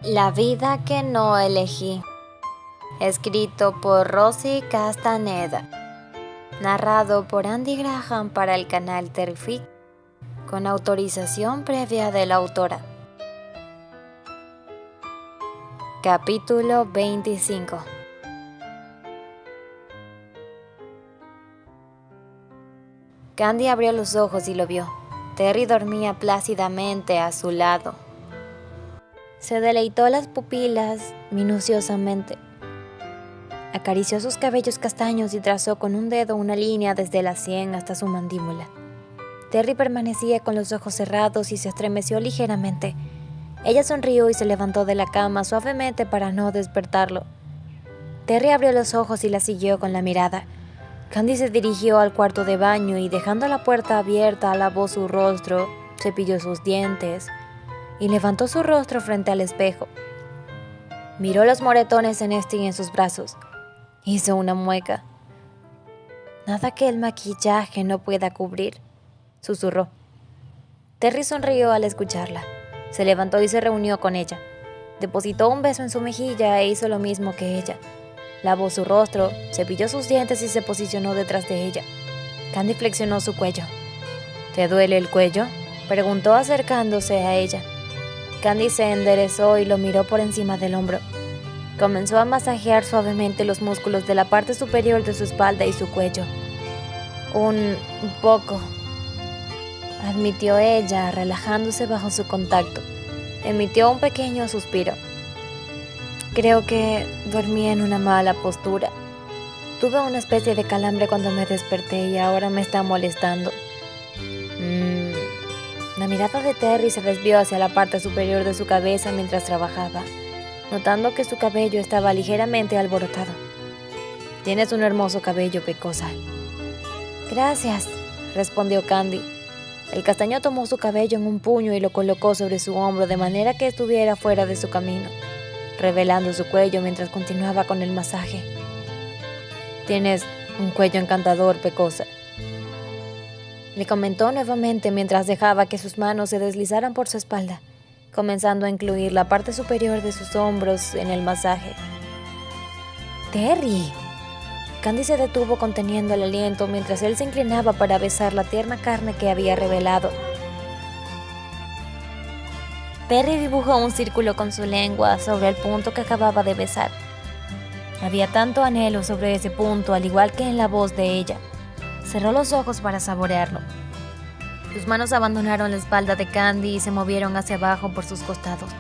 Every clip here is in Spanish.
La vida que no elegí. Escrito por Rosie Castaneda. Narrado por Andy Graham para el canal Terrific, con autorización previa de la autora. Capítulo 25. Candy abrió los ojos y lo vio. Terry dormía plácidamente a su lado. Se deleitó las pupilas minuciosamente. Acarició sus cabellos castaños y trazó con un dedo una línea desde la sien hasta su mandíbula. Terry permanecía con los ojos cerrados y se estremeció ligeramente. Ella sonrió y se levantó de la cama suavemente para no despertarlo. Terry abrió los ojos y la siguió con la mirada. Candy se dirigió al cuarto de baño y, dejando la puerta abierta, lavó su rostro, cepilló sus dientes y levantó su rostro frente al espejo. Miró los moretones en este y en sus brazos. Hizo una mueca. «Nada que el maquillaje no pueda cubrir», susurró. Terry sonrió al escucharla. Se levantó y se reunió con ella. Depositó un beso en su mejilla e hizo lo mismo que ella. Lavó su rostro, cepilló sus dientes y se posicionó detrás de ella. Candy flexionó su cuello. «¿Te duele el cuello?», preguntó acercándose a ella. Candy se enderezó y lo miró por encima del hombro. Comenzó a masajear suavemente los músculos de la parte superior de su espalda y su cuello. Un poco», admitió ella, relajándose bajo su contacto. Emitió un pequeño suspiro. «Creo que dormí en una mala postura. Tuve una especie de calambre cuando me desperté y ahora me está molestando». La mirada de Terry se desvió hacia la parte superior de su cabeza mientras trabajaba, notando que su cabello estaba ligeramente alborotado. «Tienes un hermoso cabello, pecosa». «Gracias», respondió Candy. El castaño tomó su cabello en un puño y lo colocó sobre su hombro de manera que estuviera fuera de su camino, revelando su cuello mientras continuaba con el masaje. «Tienes un cuello encantador, pecosa», le comentó nuevamente mientras dejaba que sus manos se deslizaran por su espalda, comenzando a incluir la parte superior de sus hombros en el masaje. «¡Terry!». Candy se detuvo conteniendo el aliento mientras él se inclinaba para besar la tierna carne que había revelado. Terry dibujó un círculo con su lengua sobre el punto que acababa de besar. Había tanto anhelo sobre ese punto, al igual que en la voz de ella. Cerró los ojos para saborearlo. Sus manos abandonaron la espalda de Candy y se movieron hacia abajo por sus costados,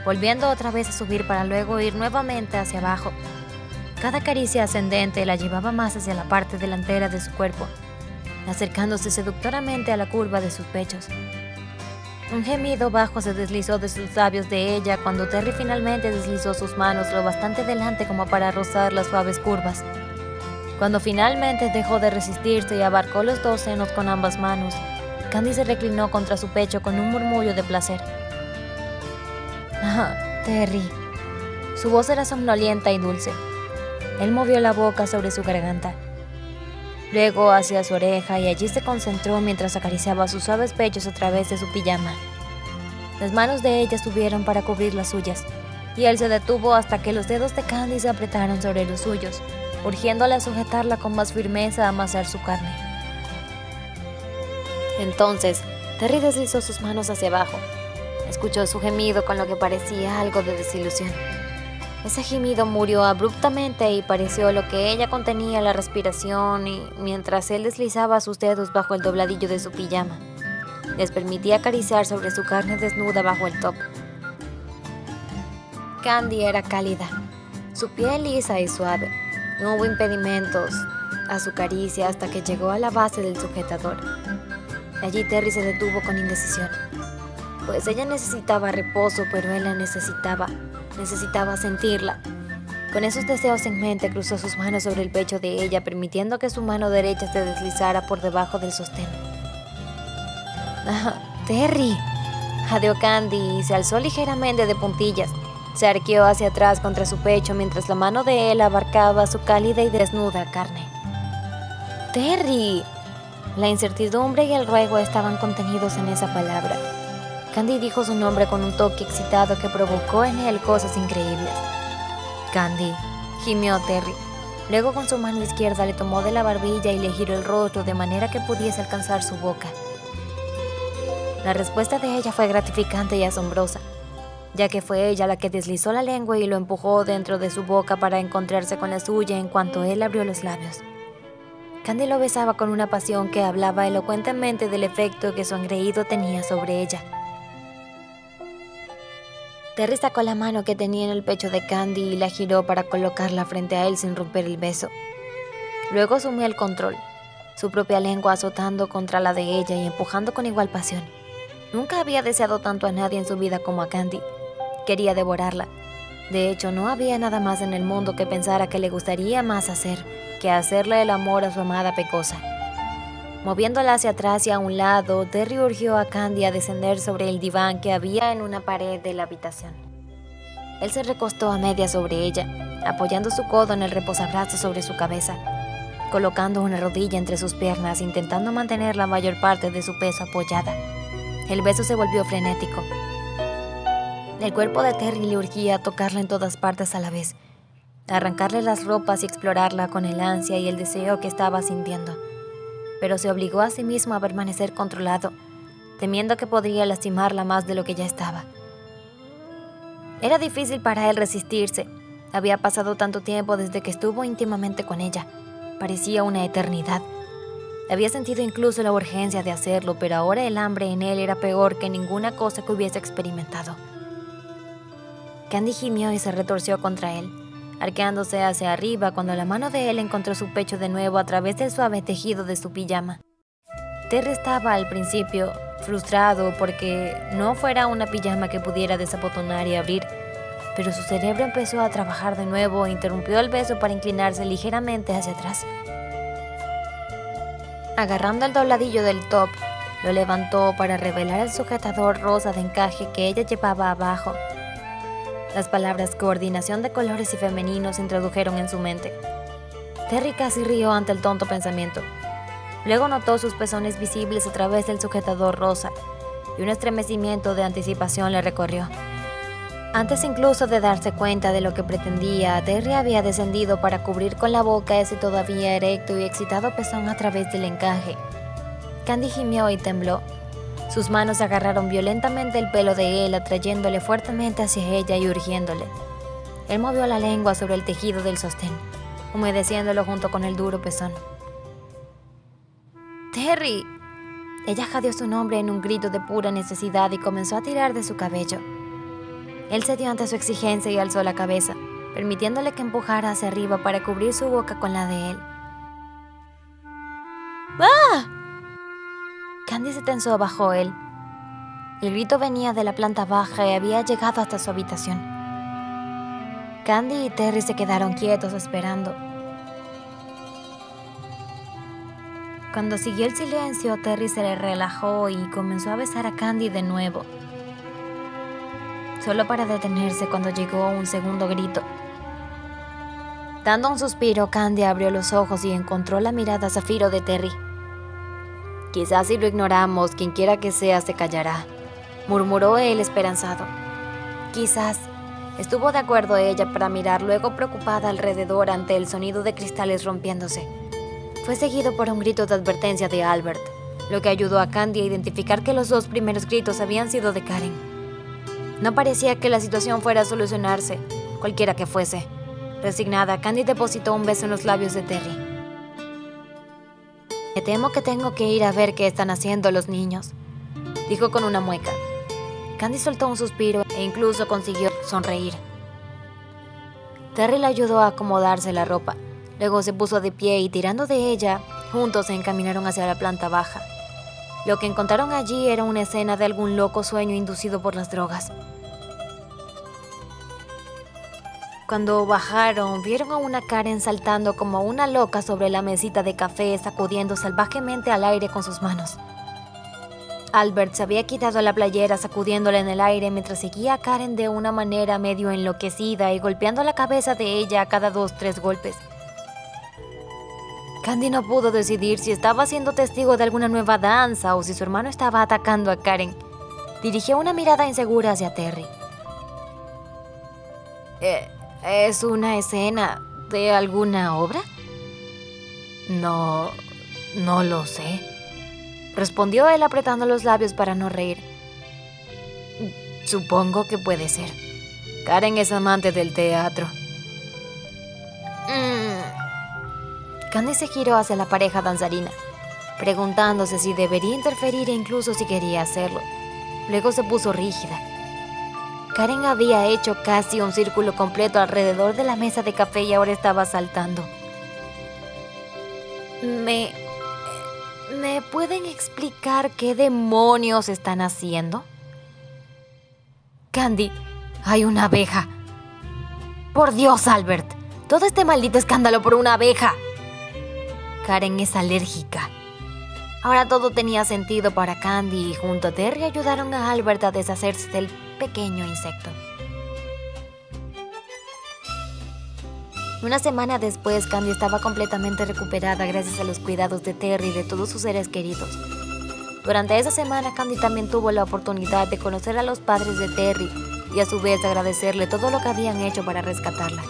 volviendo otra vez a subir para luego ir nuevamente hacia abajo. Cada caricia ascendente la llevaba más hacia la parte delantera de su cuerpo, acercándose seductoramente a la curva de sus pechos. Un gemido bajo se deslizó de sus labios de ella cuando Terry finalmente deslizó sus manos lo bastante delante como para rozar las suaves curvas. Cuando finalmente dejó de resistirse y abarcó los dos senos con ambas manos, Candy se reclinó contra su pecho con un murmullo de placer. «Ah, Terry». Su voz era somnolienta y dulce. Él movió la boca sobre su garganta, luego hacia su oreja, y allí se concentró mientras acariciaba sus suaves pechos a través de su pijama. Las manos de ella subieron para cubrir las suyas, y él se detuvo hasta que los dedos de Candy se apretaron sobre los suyos, urgiéndole a sujetarla con más firmeza a amasar su carne. Entonces, Terry deslizó sus manos hacia abajo. Escuchó su gemido con lo que parecía algo de desilusión. Ese gemido murió abruptamente y pareció lo que ella contenía la respiración, y mientras él deslizaba sus dedos bajo el dobladillo de su pijama, les permitía acariciar sobre su carne desnuda bajo el top. Candy era cálida, su piel lisa y suave. No hubo impedimentos a su caricia hasta que llegó a la base del sujetador. Allí Terry se detuvo con indecisión, pues ella necesitaba reposo, pero él la necesitaba sentirla. Con esos deseos en mente, cruzó sus manos sobre el pecho de ella, permitiendo que su mano derecha se deslizara por debajo del sostén. «Ah, Terry», jadeó Candy y se alzó ligeramente de puntillas. Se arqueó hacia atrás contra su pecho mientras la mano de él abarcaba su cálida y desnuda carne. «¡Terry!». La incertidumbre y el ruego estaban contenidos en esa palabra. Candy dijo su nombre con un toque excitado que provocó en él cosas increíbles. «Candy», gimió Terry. Luego con su mano izquierda le tomó de la barbilla y le giró el rostro de manera que pudiese alcanzar su boca. La respuesta de ella fue gratificante y asombrosa, ya que fue ella la que deslizó la lengua y lo empujó dentro de su boca para encontrarse con la suya en cuanto él abrió los labios. Candy lo besaba con una pasión que hablaba elocuentemente del efecto que su engreído tenía sobre ella. Terry sacó la mano que tenía en el pecho de Candy y la giró para colocarla frente a él sin romper el beso. Luego asumió el control, su propia lengua azotando contra la de ella y empujando con igual pasión. Nunca había deseado tanto a nadie en su vida como a Candy. Quería devorarla. De hecho, no había nada más en el mundo que pensara que le gustaría más hacer que hacerle el amor a su amada pecosa. Moviéndola hacia atrás y a un lado, Terry urgió a Candy a descender sobre el diván que había en una pared de la habitación. Él se recostó a medias sobre ella, apoyando su codo en el reposabrazos sobre su cabeza, colocando una rodilla entre sus piernas, intentando mantener la mayor parte de su peso apoyada. El beso se volvió frenético. El cuerpo de Terry le urgía a tocarla en todas partes a la vez, arrancarle las ropas y explorarla con el ansia y el deseo que estaba sintiendo. Pero se obligó a sí mismo a permanecer controlado, temiendo que podría lastimarla más de lo que ya estaba. Era difícil para él resistirse. Había pasado tanto tiempo desde que estuvo íntimamente con ella. Parecía una eternidad. Había sentido incluso la urgencia de hacerlo, pero ahora el hambre en él era peor que ninguna cosa que hubiese experimentado. Candy gimió y se retorció contra él, arqueándose hacia arriba cuando la mano de él encontró su pecho de nuevo a través del suave tejido de su pijama. Terry estaba al principio frustrado porque no fuera una pijama que pudiera desabotonar y abrir, pero su cerebro empezó a trabajar de nuevo e interrumpió el beso para inclinarse ligeramente hacia atrás. Agarrando el dobladillo del top, lo levantó para revelar el sujetador rosa de encaje que ella llevaba abajo. Las palabras coordinación de colores y femeninos se introdujeron en su mente. Terry casi rió ante el tonto pensamiento. Luego notó sus pezones visibles a través del sujetador rosa y un estremecimiento de anticipación le recorrió. Antes incluso de darse cuenta de lo que pretendía, Terry había descendido para cubrir con la boca ese todavía erecto y excitado pezón a través del encaje. Candy gimió y tembló. Sus manos agarraron violentamente el pelo de él, atrayéndole fuertemente hacia ella y urgiéndole. Él movió la lengua sobre el tejido del sostén, humedeciéndolo junto con el duro pezón. ¡Terry! Ella jadeó su nombre en un grito de pura necesidad y comenzó a tirar de su cabello. Él cedió ante su exigencia y alzó la cabeza, permitiéndole que empujara hacia arriba para cubrir su boca con la de él. ¡Ah! Candy se tensó bajo él. El grito venía de la planta baja y había llegado hasta su habitación. Candy y Terry se quedaron quietos esperando. Cuando siguió el silencio, Terry se le relajó y comenzó a besar a Candy de nuevo, solo para detenerse cuando llegó un segundo grito. Dando un suspiro, Candy abrió los ojos y encontró la mirada zafiro de Terry. «Quizás si lo ignoramos, quien quiera que sea se callará», murmuró él esperanzado. «Quizás», estuvo de acuerdo ella para mirar luego preocupada alrededor ante el sonido de cristales rompiéndose. Fue seguido por un grito de advertencia de Albert, lo que ayudó a Candy a identificar que los dos primeros gritos habían sido de Karen. No parecía que la situación fuera a solucionarse, cualquiera que fuese. Resignada, Candy depositó un beso en los labios de Terry. «Me temo que tengo que ir a ver qué están haciendo los niños», dijo con una mueca. Candy soltó un suspiro e incluso consiguió sonreír. Terry le ayudó a acomodarse la ropa. Luego se puso de pie y tirando de ella, juntos se encaminaron hacia la planta baja. Lo que encontraron allí era una escena de algún loco sueño inducido por las drogas. Cuando bajaron, vieron a una Karen saltando como una loca sobre la mesita de café, sacudiendo salvajemente al aire con sus manos. Albert se había quitado la playera sacudiéndola en el aire mientras seguía a Karen de una manera medio enloquecida y golpeando la cabeza de ella a cada 2-3 golpes. Candy no pudo decidir si estaba siendo testigo de alguna nueva danza o si su hermano estaba atacando a Karen. Dirigió una mirada insegura hacia Terry. ¿Es una escena de alguna obra? No lo sé, respondió él apretando los labios para no reír. Supongo que puede ser. Karen es amante del teatro. Candy se giró hacia la pareja danzarina, preguntándose si debería interferir e incluso si quería hacerlo. Luego se puso rígida. Karen había hecho casi un círculo completo alrededor de la mesa de café y ahora estaba saltando. ¿Me pueden explicar qué demonios están haciendo? Candy, hay una abeja. Por Dios, Albert, todo este maldito escándalo por una abeja. Karen es alérgica. Ahora todo tenía sentido para Candy y junto a Terry ayudaron a Albert a deshacerse del pequeño insecto. Una semana después, Candy estaba completamente recuperada gracias a los cuidados de Terry y de todos sus seres queridos. Durante esa semana, Candy también tuvo la oportunidad de conocer a los padres de Terry y a su vez agradecerle todo lo que habían hecho para rescatarla.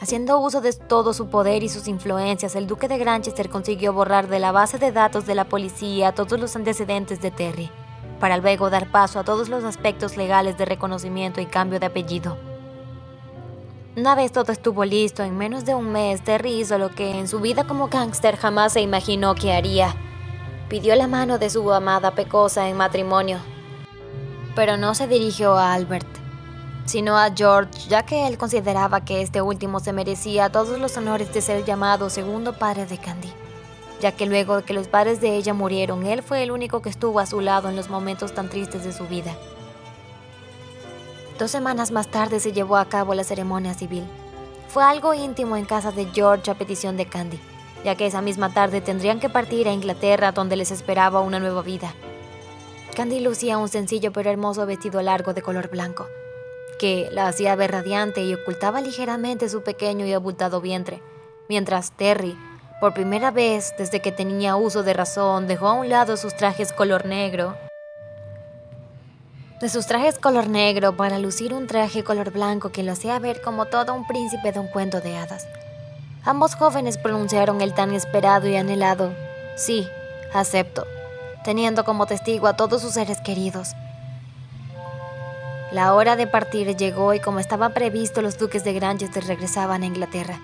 Haciendo uso de todo su poder y sus influencias, el duque de Granchester consiguió borrar de la base de datos de la policía todos los antecedentes de Terry, para luego dar paso a todos los aspectos legales de reconocimiento y cambio de apellido. Una vez todo estuvo listo, en menos de un mes, Terry hizo lo que en su vida como gángster jamás se imaginó que haría. Pidió la mano de su amada Pecosa en matrimonio. Pero no se dirigió a Albert, sino a George, ya que él consideraba que este último se merecía todos los honores de ser llamado segundo padre de Candy, ya que luego de que los padres de ella murieron, él fue el único que estuvo a su lado en los momentos tan tristes de su vida. 2 semanas más tarde se llevó a cabo la ceremonia civil. Fue algo íntimo en casa de George a petición de Candy, ya que esa misma tarde tendrían que partir a Inglaterra, donde les esperaba una nueva vida. Candy lucía un sencillo pero hermoso vestido largo de color blanco, que la hacía ver radiante y ocultaba ligeramente su pequeño y abultado vientre, mientras Terry, por primera vez desde que tenía uso de razón, dejó a un lado sus trajes color negro para lucir un traje color blanco que lo hacía ver como todo un príncipe de un cuento de hadas. Ambos jóvenes pronunciaron el tan esperado y anhelado «Sí, acepto», teniendo como testigo a todos sus seres queridos. La hora de partir llegó y como estaba previsto, los duques de Granchester regresaban a Inglaterra,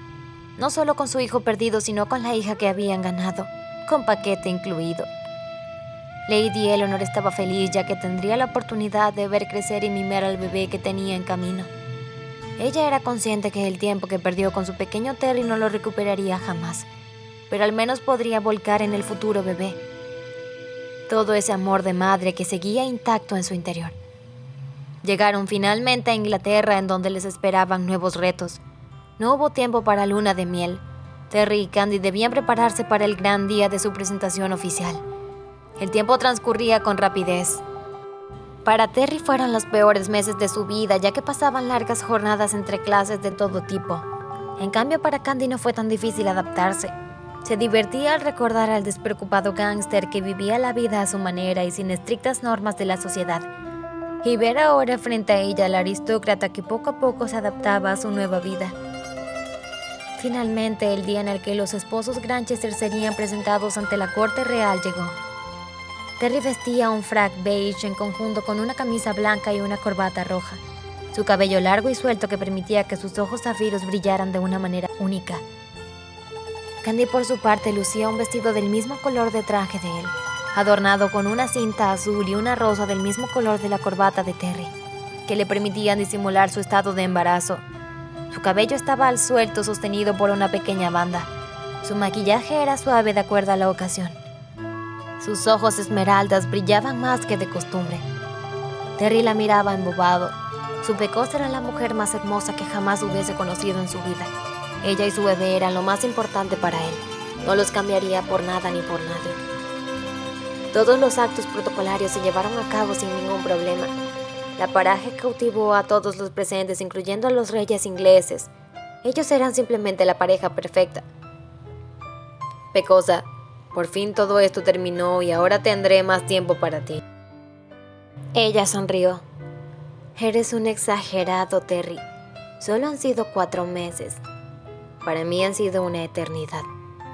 no solo con su hijo perdido, sino con la hija que habían ganado, con paquete incluido. Lady Eleanor estaba feliz ya que tendría la oportunidad de ver crecer y mimar al bebé que tenía en camino. Ella era consciente que el tiempo que perdió con su pequeño Terry no lo recuperaría jamás, pero al menos podría volcar en el futuro bebé todo ese amor de madre que seguía intacto en su interior. Llegaron finalmente a Inglaterra, en donde les esperaban nuevos retos. No hubo tiempo para luna de miel. Terry y Candy debían prepararse para el gran día de su presentación oficial. El tiempo transcurría con rapidez. Para Terry fueron los peores meses de su vida, ya que pasaban largas jornadas entre clases de todo tipo. En cambio, para Candy no fue tan difícil adaptarse. Se divertía al recordar al despreocupado gángster que vivía la vida a su manera y sin estrictas normas de la sociedad, y ver ahora frente a ella al aristócrata que poco a poco se adaptaba a su nueva vida. Finalmente, el día en el que los esposos Granchester serían presentados ante la corte real llegó. Terry vestía un frac beige en conjunto con una camisa blanca y una corbata roja, su cabello largo y suelto que permitía que sus ojos zafiros brillaran de una manera única. Candy, por su parte, lucía un vestido del mismo color de traje de él, adornado con una cinta azul y una rosa del mismo color de la corbata de Terry, que le permitían disimular su estado de embarazo. Su cabello estaba al suelto, sostenido por una pequeña banda. Su maquillaje era suave de acuerdo a la ocasión. Sus ojos esmeraldas brillaban más que de costumbre. Terry la miraba embobado. Su Pecosa era la mujer más hermosa que jamás hubiese conocido en su vida. Ella y su bebé eran lo más importante para él. No los cambiaría por nada ni por nadie. Todos los actos protocolarios se llevaron a cabo sin ningún problema. La pareja cautivó a todos los presentes, incluyendo a los reyes ingleses. Ellos eran simplemente la pareja perfecta. Pecosa, por fin todo esto terminó y ahora tendré más tiempo para ti. Ella sonrió. Eres un exagerado, Terry. Solo han sido 4 meses. Para mí han sido una eternidad.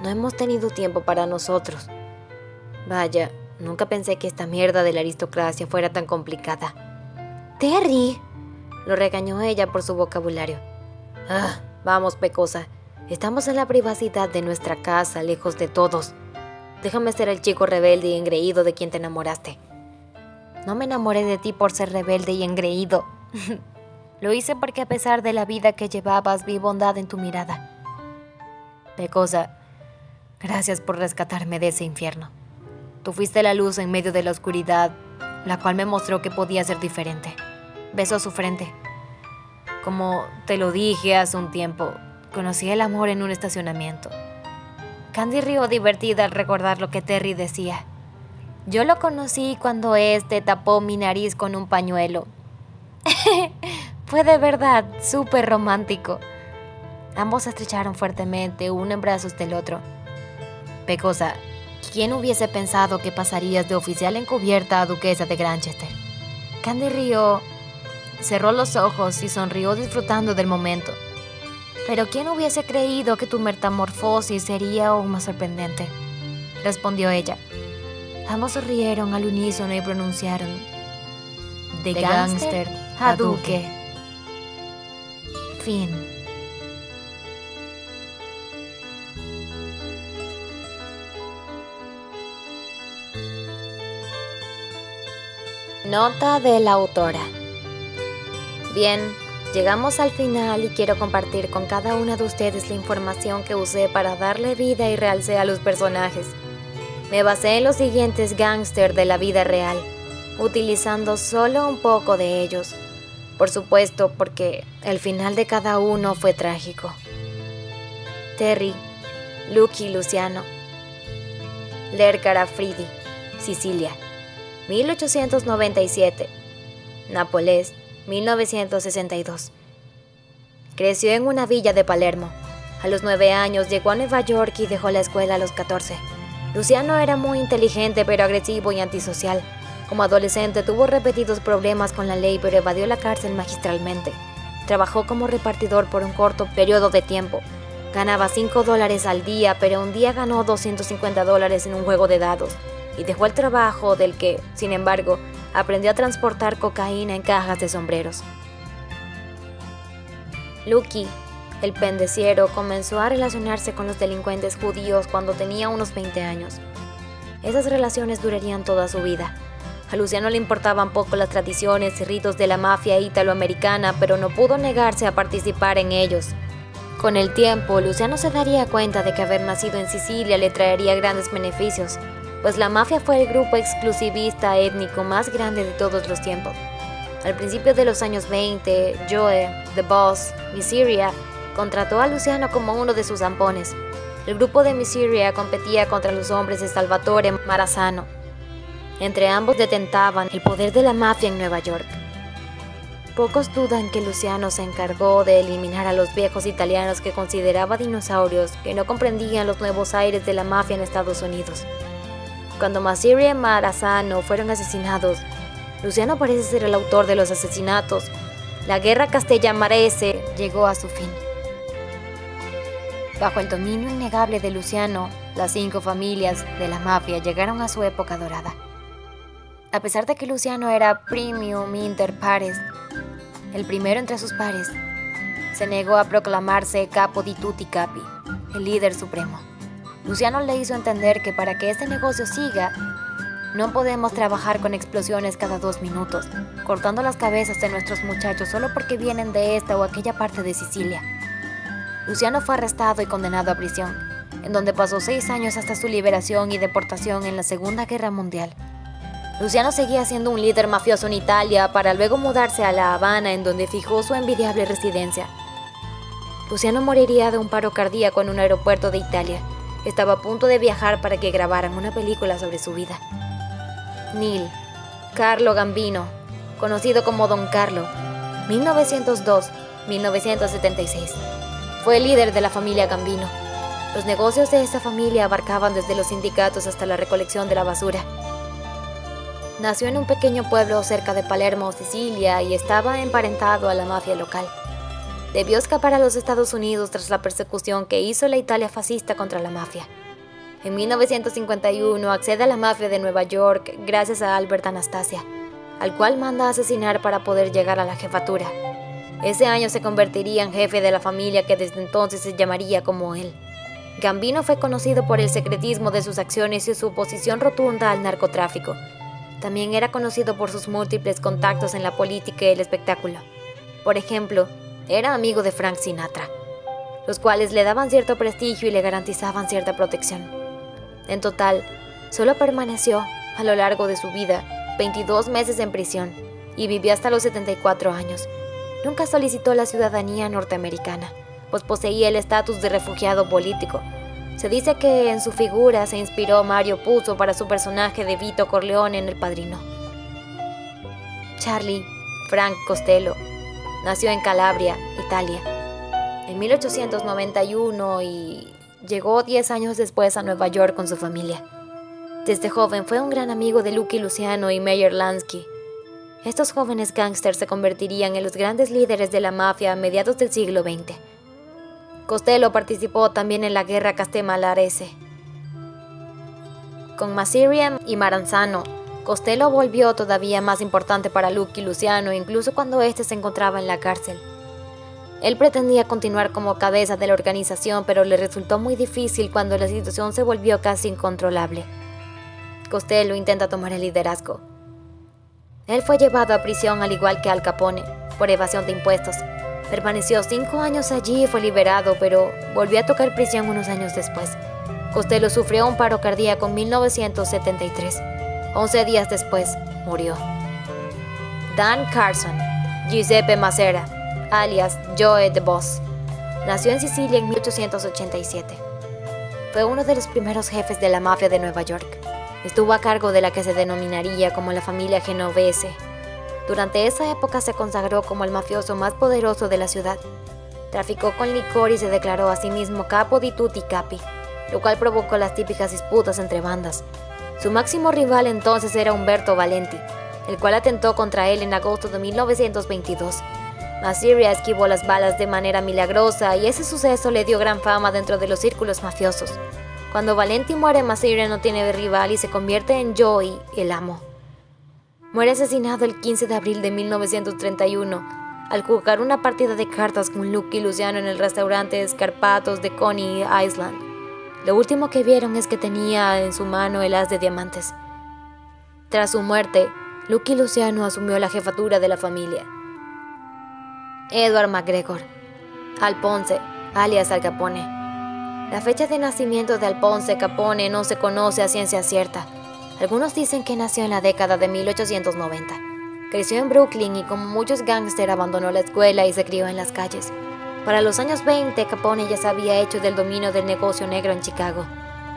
No hemos tenido tiempo para nosotros. Vaya, nunca pensé que esta mierda de la aristocracia fuera tan complicada. ¡Terry!, lo regañó ella por su vocabulario. Vamos, pecosa. Estamos en la privacidad de nuestra casa, lejos de todos. Déjame ser el chico rebelde y engreído de quien te enamoraste. No me enamoré de ti por ser rebelde y engreído. Lo hice porque a pesar de la vida que llevabas, vi bondad en tu mirada. Pecosa, gracias por rescatarme de ese infierno. Tú fuiste la luz en medio de la oscuridad, la cual me mostró que podía ser diferente. Besó su frente. Como te lo dije hace un tiempo, conocí el amor en un estacionamiento. Candy rió divertida al recordar lo que Terry decía. Yo lo conocí cuando tapó mi nariz con un pañuelo. Fue de verdad súper romántico. Ambos se estrecharon fuertemente, uno en brazos del otro. Pecosa, ¿quién hubiese pensado que pasarías de oficial encubierta a duquesa de Granchester? Candy rió, cerró los ojos y sonrió disfrutando del momento. Pero ¿quién hubiese creído que tu metamorfosis sería aún más sorprendente? Respondió ella. Ambos rieron al unísono y pronunciaron: de gángster a duque. Fin. Nota de la autora. Bien, llegamos al final y quiero compartir con cada una de ustedes la información que usé para darle vida y realce a los personajes. Me basé en los siguientes gángsters de la vida real, utilizando solo un poco de ellos. Por supuesto, porque el final de cada uno fue trágico. Terry, Lucky Luciano. Lercara Fridi, Sicilia, 1897. Nápoles, 1962. Creció en una villa de Palermo. A los 9 años llegó a Nueva York y dejó la escuela a los 14. Luciano era muy inteligente pero agresivo y antisocial. Como adolescente tuvo repetidos problemas con la ley pero evadió la cárcel magistralmente. Trabajó como repartidor por un corto periodo de tiempo. Ganaba $5 al día, pero un día ganó $250 en un juego de dados. Y dejó el trabajo del que, sin embargo, aprendió a transportar cocaína en cajas de sombreros. Lucky, el pendeciero, comenzó a relacionarse con los delincuentes judíos cuando tenía unos 20 años. Esas relaciones durarían toda su vida. A Luciano le importaban poco las tradiciones y ritos de la mafia italoamericana, pero no pudo negarse a participar en ellos. Con el tiempo, Luciano se daría cuenta de que haber nacido en Sicilia le traería grandes beneficios, pues la mafia fue el grupo exclusivista étnico más grande de todos los tiempos. Al principio de los años 20, Joe, The Boss, Miseria, contrató a Luciano como uno de sus zampones. El grupo de Miseria competía contra los hombres de Salvatore Maranzano. Entre ambos detentaban el poder de la mafia en Nueva York. Pocos dudan que Luciano se encargó de eliminar a los viejos italianos que consideraba dinosaurios que no comprendían los nuevos aires de la mafia en Estados Unidos. Cuando Miseria y Maranzano fueron asesinados, Luciano parece ser el autor de los asesinatos. La guerra castellamarese llegó a su fin. Bajo el dominio innegable de Luciano, las 5 familias de la mafia llegaron a su época dorada. A pesar de que Luciano era premium inter pares, el primero entre sus pares, se negó a proclamarse capo di tutti capi, el líder supremo. Luciano le hizo entender que para que este negocio siga, no podemos trabajar con explosiones cada 2 minutos, cortando las cabezas de nuestros muchachos solo porque vienen de esta o aquella parte de Sicilia. Luciano fue arrestado y condenado a prisión, en donde pasó 6 años hasta su liberación y deportación en la Segunda Guerra Mundial. Luciano seguía siendo un líder mafioso en Italia para luego mudarse a La Habana, en donde fijó su envidiable residencia. Luciano moriría de un paro cardíaco en un aeropuerto de Italia. Estaba a punto de viajar para que grabaran una película sobre su vida. Neil Carlo Gambino, conocido como Don Carlo, 1902-1976. Fue el líder de la familia Gambino. Los negocios de esta familia abarcaban desde los sindicatos hasta la recolección de la basura. Nació en un pequeño pueblo cerca de Palermo, Sicilia, y estaba emparentado a la mafia local. Debió escapar a los Estados Unidos tras la persecución que hizo la Italia fascista contra la mafia. En 1951 accede a la mafia de Nueva York gracias a Albert Anastasia, al cual manda a asesinar para poder llegar a la jefatura. Ese año se convertiría en jefe de la familia que desde entonces se llamaría como él. Gambino fue conocido por el secretismo de sus acciones y su oposición rotunda al narcotráfico. También era conocido por sus múltiples contactos en la política y el espectáculo. Por ejemplo, era amigo de Frank Sinatra, los cuales le daban cierto prestigio y le garantizaban cierta protección. En total, solo permaneció, a lo largo de su vida, 22 meses en prisión y vivió hasta los 74 años. Nunca solicitó la ciudadanía norteamericana, pues poseía el estatus de refugiado político. Se dice que en su figura se inspiró Mario Puzo para su personaje de Vito Corleone en El Padrino. Charlie Frank Costello nació en Calabria, Italia, en 1891 y llegó 10 años después a Nueva York con su familia. Desde joven fue un gran amigo de Lucky Luciano y Meyer Lansky. Estos jóvenes gángsters se convertirían en los grandes líderes de la mafia a mediados del siglo XX. Costello participó también en la guerra castellamarese. Con Masseria y Maranzano, Costello volvió todavía más importante para Lucky Luciano, incluso cuando éste se encontraba en la cárcel. Él pretendía continuar como cabeza de la organización, pero le resultó muy difícil cuando la situación se volvió casi incontrolable. Costello intenta tomar el liderazgo. Él fue llevado a prisión al igual que Al Capone, por evasión de impuestos. Permaneció 5 años allí y fue liberado, pero volvió a tocar prisión unos años después. Costello sufrió un paro cardíaco en 1973. 11 días después, murió. Dan Carson Giuseppe Massera, alias Joe the Boss, nació en Sicilia en 1887. Fue uno de los primeros jefes de la mafia de Nueva York. Estuvo a cargo de la que se denominaría como la familia Genovese. Durante esa época se consagró como el mafioso más poderoso de la ciudad. Traficó con licor y se declaró a sí mismo capo di tutti capi, lo cual provocó las típicas disputas entre bandas. Su máximo rival entonces era Umberto Valenti, el cual atentó contra él en agosto de 1922. Masseria esquivó las balas de manera milagrosa y ese suceso le dio gran fama dentro de los círculos mafiosos. Cuando Valenti muere, Masseria no tiene rival y se convierte en Joey, el amo. Muere asesinado el 15 de abril de 1931 al jugar una partida de cartas con Lucky Luciano en el restaurante Scarpatos de Coney Island. Lo último que vieron es que tenía en su mano el as de diamantes. Tras su muerte, Lucky Luciano asumió la jefatura de la familia. Edward McGregor Alphonse, alias Al Capone. La fecha de nacimiento de Alphonse Capone no se conoce a ciencia cierta. Algunos dicen que nació en la década de 1890. Creció en Brooklyn y como muchos gángsters abandonó la escuela y se crió en las calles. Para los años 20, Capone ya se había hecho del dominio del negocio negro en Chicago.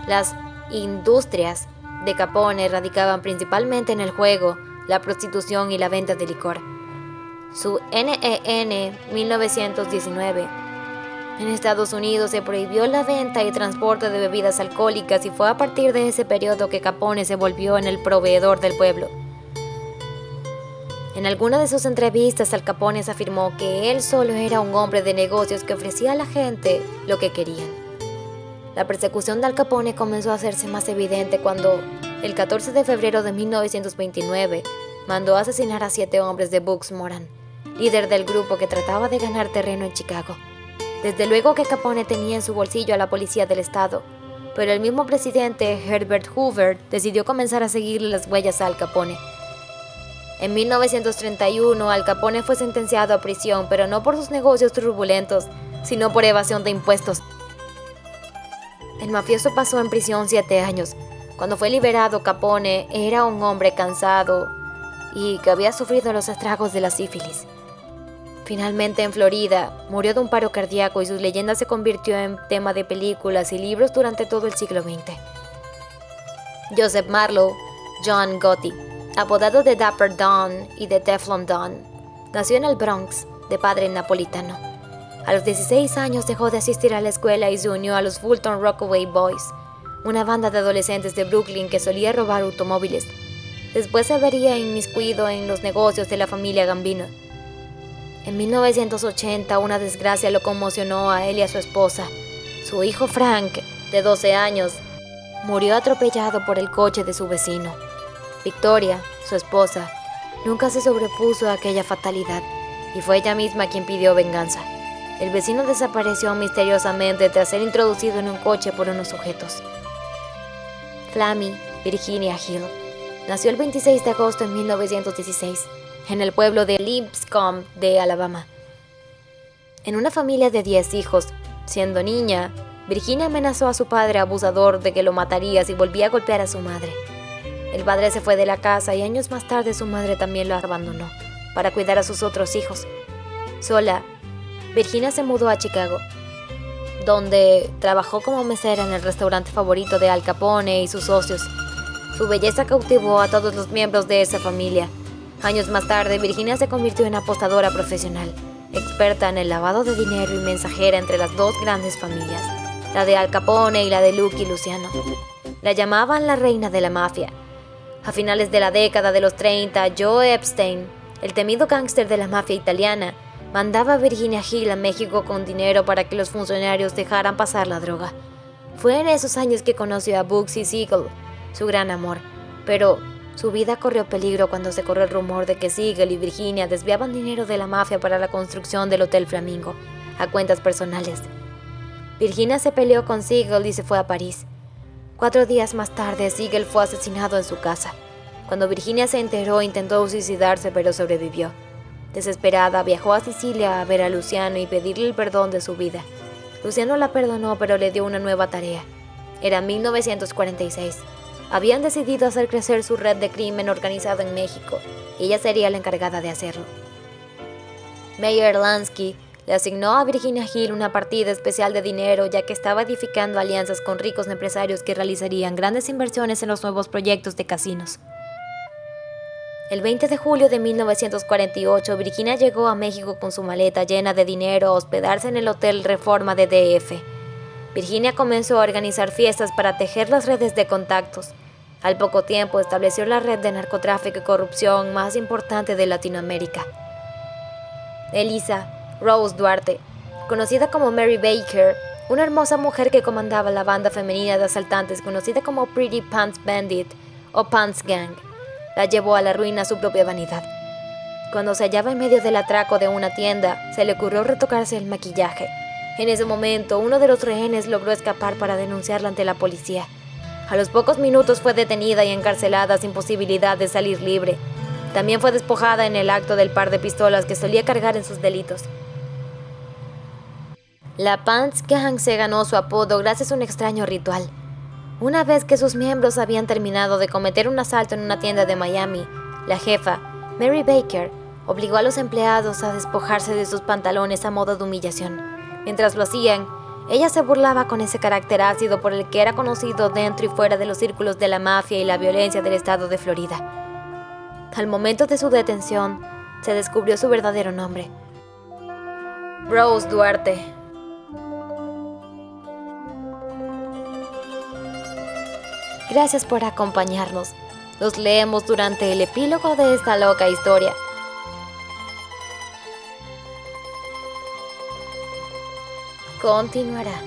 Las industrias de Capone radicaban principalmente en el juego, la prostitución y la venta de licor. Su NEN 1919. En Estados Unidos se prohibió la venta y transporte de bebidas alcohólicas y fue a partir de ese periodo que Capone se volvió en el proveedor del pueblo. En alguna de sus entrevistas, Al Capone afirmó que él solo era un hombre de negocios que ofrecía a la gente lo que querían. La persecución de Al Capone comenzó a hacerse más evidente cuando, el 14 de febrero de 1929, mandó a asesinar a 7 hombres de Bugs Moran, líder del grupo que trataba de ganar terreno en Chicago. Desde luego que Capone tenía en su bolsillo a la policía del estado, pero el mismo presidente Herbert Hoover decidió comenzar a seguirle las huellas a Al Capone. En 1931, Al Capone fue sentenciado a prisión, pero no por sus negocios turbulentos, sino por evasión de impuestos. El mafioso pasó en prisión 7 años. Cuando fue liberado, Capone era un hombre cansado y que había sufrido los estragos de la sífilis. Finalmente, en Florida, murió de un paro cardíaco y su leyenda se convirtió en tema de películas y libros durante todo el siglo XX. Joseph Marlowe John Gotti, apodado de Dapper Don y de Teflon Don, nació en el Bronx, de padre napolitano. A los 16 años dejó de asistir a la escuela y se unió a los Fulton Rockaway Boys, una banda de adolescentes de Brooklyn que solía robar automóviles. Después se vería inmiscuido en los negocios de la familia Gambino. En 1980, una desgracia lo conmocionó a él y a su esposa. Su hijo Frank, de 12 años, murió atropellado por el coche de su vecino. Victoria, su esposa, nunca se sobrepuso a aquella fatalidad y fue ella misma quien pidió venganza. El vecino desapareció misteriosamente tras ser introducido en un coche por unos sujetos. Flammy Virginia Hill nació el 26 de agosto de 1916 en el pueblo de Lipscomb de Alabama. En una familia de 10 hijos, siendo niña, Virginia amenazó a su padre abusador de que lo mataría si volvía a golpear a su madre. El padre se fue de la casa y años más tarde su madre también lo abandonó para cuidar a sus otros hijos. Sola, Virginia se mudó a Chicago, donde trabajó como mesera en el restaurante favorito de Al Capone y sus socios. Su belleza cautivó a todos los miembros de esa familia. Años más tarde, Virginia se convirtió en apostadora profesional, experta en el lavado de dinero y mensajera entre las dos grandes familias, la de Al Capone y la de Lucky Luciano. La llamaban la reina de la mafia. A finales de la década de los 30, Joe Epstein, el temido gángster de la mafia italiana, mandaba a Virginia Hill a México con dinero para que los funcionarios dejaran pasar la droga. Fue en esos años que conoció a Bugsy Siegel, su gran amor, pero su vida corrió peligro cuando se corrió el rumor de que Siegel y Virginia desviaban dinero de la mafia para la construcción del Hotel Flamingo, a cuentas personales. Virginia se peleó con Siegel y se fue a París. 4 días más tarde, Siegel fue asesinado en su casa. Cuando Virginia se enteró, intentó suicidarse, pero sobrevivió. Desesperada, viajó a Sicilia a ver a Luciano y pedirle el perdón de su vida. Luciano la perdonó, pero le dio una nueva tarea. Era 1946. Habían decidido hacer crecer su red de crimen organizado en México, y ella sería la encargada de hacerlo. Meyer Lansky le asignó a Virginia Hill una partida especial de dinero, ya que estaba edificando alianzas con ricos empresarios que realizarían grandes inversiones en los nuevos proyectos de casinos. El 20 de julio de 1948, Virginia llegó a México con su maleta llena de dinero a hospedarse en el Hotel Reforma de DF. Virginia comenzó a organizar fiestas para tejer las redes de contactos. Al poco tiempo estableció la red de narcotráfico y corrupción más importante de Latinoamérica. Elisa Rose Duarte, conocida como Mary Baker, una hermosa mujer que comandaba la banda femenina de asaltantes conocida como Pretty Pants Bandit o Pants Gang, la llevó a la ruina su propia vanidad. Cuando se hallaba en medio del atraco de una tienda, se le ocurrió retocarse el maquillaje. En ese momento, uno de los rehenes logró escapar para denunciarla ante la policía. A los pocos minutos fue detenida y encarcelada sin posibilidad de salir libre. También fue despojada en el acto del par de pistolas que solía cargar en sus delitos. La Pants Gang se ganó su apodo gracias a un extraño ritual. Una vez que sus miembros habían terminado de cometer un asalto en una tienda de Miami, la jefa, Mary Baker, obligó a los empleados a despojarse de sus pantalones a modo de humillación. Mientras lo hacían, ella se burlaba con ese carácter ácido por el que era conocido dentro y fuera de los círculos de la mafia y la violencia del estado de Florida. Al momento de su detención, se descubrió su verdadero nombre: Rose Duarte. Gracias por acompañarnos. Los leemos durante el epílogo de esta loca historia. Continuará.